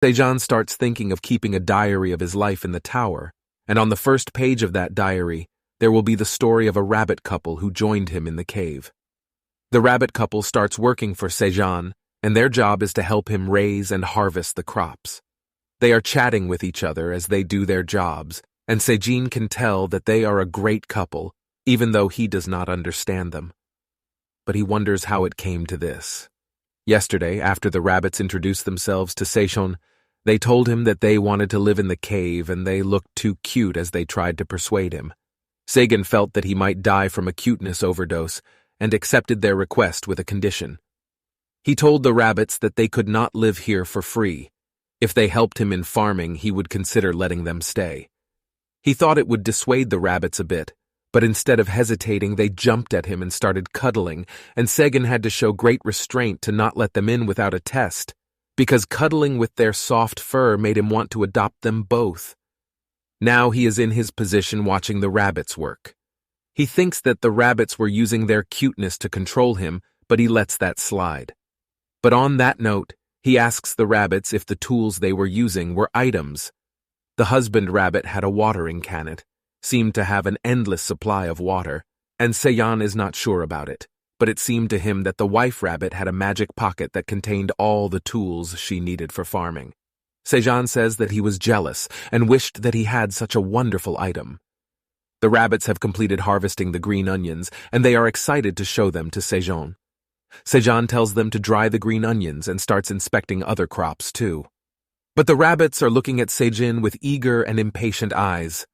Sejong starts thinking of keeping a diary of his life in the tower, and on the first page of that diary, there will be the story of a rabbit couple who joined him in the cave. The rabbit couple starts working for Sejong, and their job is to help him raise and harvest the crops. They are chatting with each other as they do their jobs, and Sejong can tell that they are a great couple, even though he does not understand them. But he wonders how it came to this. Yesterday, after the rabbits introduced themselves to Sejong, they told him that they wanted to live in the cave and they looked too cute as they tried to persuade him. Sagan felt that he might die from a cuteness overdose and accepted their request with a condition. He told the rabbits that they could not live here for free. If they helped him in farming, he would consider letting them stay. He thought it would dissuade the rabbits a bit, but instead of hesitating, they jumped at him and started cuddling, and Sagan had to show great restraint to not let them in without a test, because cuddling with their soft fur made him want to adopt them both. Now he is in his position watching the rabbits work. He thinks that the rabbits were using their cuteness to control him, but he lets that slide. But on that note, he asks the rabbits if the tools they were using were items. The husband rabbit had a watering can. It seemed to have an endless supply of water, and Sejong is not sure about it, but it seemed to him that the wife rabbit had a magic pocket that contained all the tools she needed for farming. Sejong says that he was jealous and wished that he had such a wonderful item. The rabbits have completed harvesting the green onions, and they are excited to show them to Sejong. Sejong tells them to dry the green onions and starts inspecting other crops too. But the rabbits are looking at Sejong with eager and impatient eyes.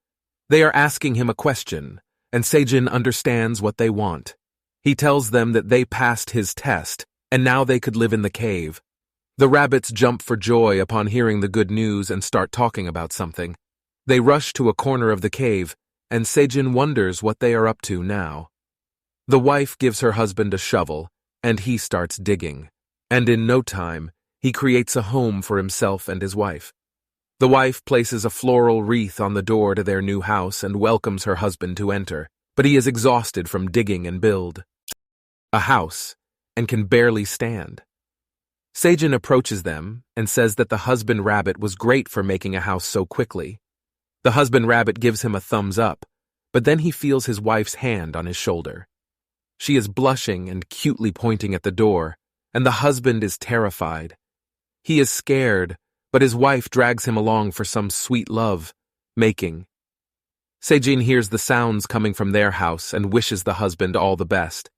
They are asking him a question, and Sejong understands what they want. He tells them that they passed his test, and now they could live in the cave. The rabbits jump for joy upon hearing the good news and start talking about something. They rush to a corner of the cave, and Sejong wonders what they are up to now. The wife gives her husband a shovel, and he starts digging, and in no time, he creates a home for himself and his wife. The wife places a floral wreath on the door to their new house and welcomes her husband to enter, but he is exhausted from digging and build a house and can barely stand. Sejong approaches them and says that the husband rabbit was great for making a house so quickly. The husband rabbit gives him a thumbs up, but then he feels his wife's hand on his shoulder. She is blushing and cutely pointing at the door, and the husband is terrified. He is scared, but his wife drags him along for some sweet love making. Sejong hears the sounds coming from their house and wishes the husband all the best,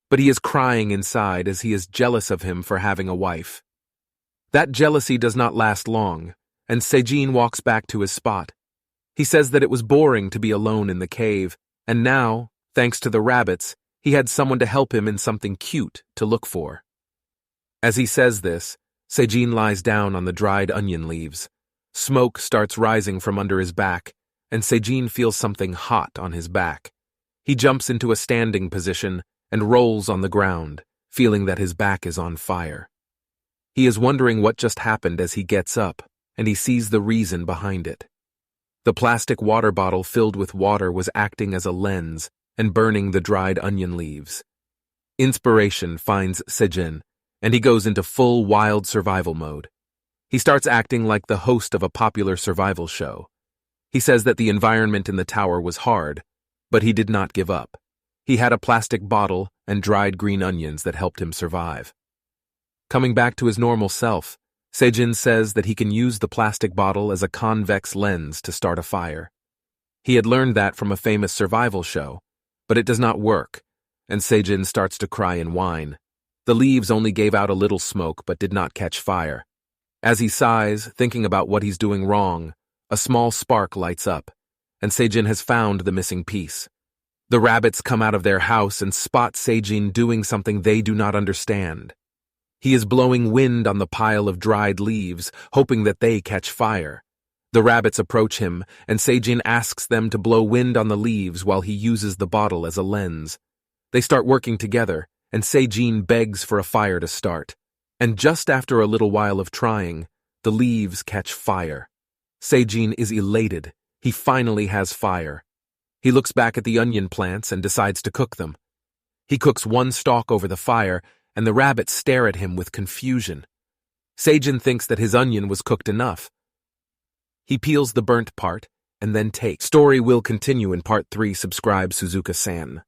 but he is crying inside as he is jealous of him for having a wife. That jealousy does not last long, and Sejong walks back to his spot. He says that it was boring to be alone in the cave, and now, thanks to the rabbits, he had someone to help him in something cute to look for. As he says this, Sejong lies down on the dried onion leaves. Smoke starts rising from under his back, and Sejong feels something hot on his back. He jumps into a standing position and rolls on the ground, feeling that his back is on fire. He is wondering what just happened as he gets up, and he sees the reason behind it. The plastic water bottle filled with water was acting as a lens and burning the dried onion leaves. Inspiration finds Sejong, and he goes into full wild survival mode. He starts acting like the host of a popular survival show. He says that the environment in the tower was hard, but he did not give up. He had a plastic bottle and dried green onions that helped him survive. Coming back to his normal self, Sejong says that he can use the plastic bottle as a convex lens to start a fire. He had learned that from a famous survival show, but it does not work, and Sejong starts to cry and whine. The leaves only gave out a little smoke but did not catch fire. As he sighs, thinking about what he's doing wrong, a small spark lights up, and Sejong has found the missing piece. The rabbits come out of their house and spot Sejong doing something they do not understand. He is blowing wind on the pile of dried leaves, hoping that they catch fire. The rabbits approach him, and Sejong asks them to blow wind on the leaves while he uses the bottle as a lens. They start working together, and Sejong begs for a fire to start. And just after a little while of trying, the leaves catch fire. Sejong is elated. He finally has fire. He looks back at the onion plants and decides to cook them. He cooks one stalk over the fire, and the rabbits stare at him with confusion. Seijin thinks that his onion was cooked enough. He peels the burnt part and then takes. Story will continue in part 3. Subscribe Suzuka-san.